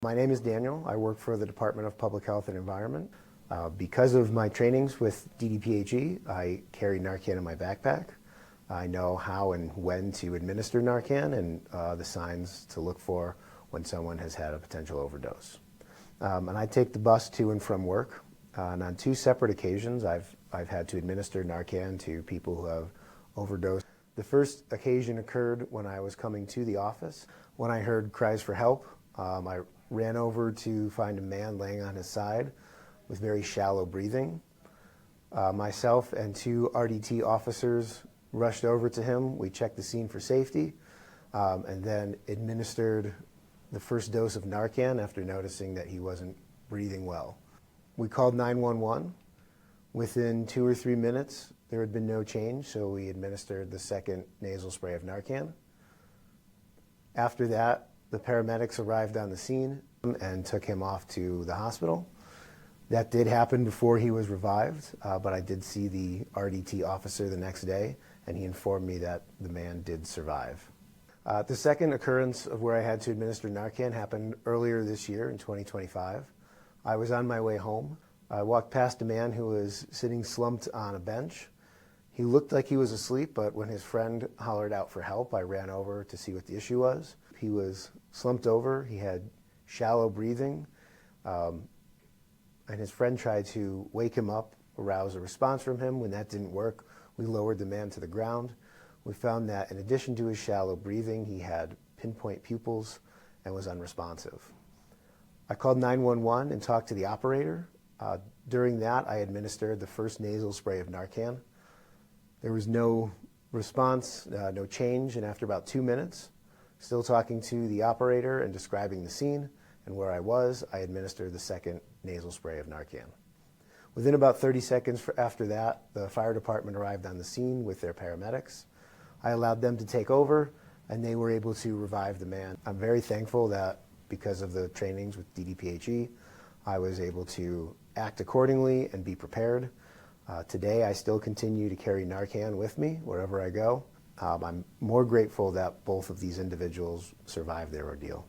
My name is Daniel. I work for the Department of Public Health and Environment. Because of my trainings with DDPHE, I carry Narcan in my backpack. I know how and when to administer Narcan and the signs to look for when someone has had a potential overdose. And I take the bus to and from work. And on two separate occasions, I've had to administer Narcan to people who have overdosed. The first occasion occurred when I was coming to the office. When I heard cries for help, I ran over to find a man laying on his side with very shallow breathing. Myself and two RDT officers rushed over to him. We checked the scene for safety and then administered the first dose of Narcan after noticing that he wasn't breathing well. We called 911. Within 2 or 3 minutes, there had been no change, so we administered the second nasal spray of Narcan. After that, the paramedics arrived on the scene and took him off to the hospital. That did happen before he was revived, but I did see the RDT officer the next day, and he informed me that the man did survive. The second occurrence of where I had to administer Narcan happened earlier this year in 2025. I was on my way home. I walked past a man who was sitting slumped on a bench. He looked like he was asleep, but when his friend hollered out for help, I ran over to see what the issue was. He was slumped over. He had shallow breathing, and his friend tried to wake him up, arouse a response from him. When that didn't work, we lowered the man to the ground. We found that in addition to his shallow breathing, he had pinpoint pupils and was unresponsive. I called 911 and talked to the operator. During that, I administered the first nasal spray of Narcan. There was no response, no change, and after about 2 minutes, still talking to the operator and describing the scene and where I was, I administered the second nasal spray of Narcan. Within about 30 seconds after that, the fire department arrived on the scene with their paramedics. I allowed them to take over, and they were able to revive the man. I'm very thankful that because of the trainings with DDPHE, I was able to act accordingly and be prepared. Today, I still continue to carry Narcan with me wherever I go. I'm more grateful that both of these individuals survived their ordeal.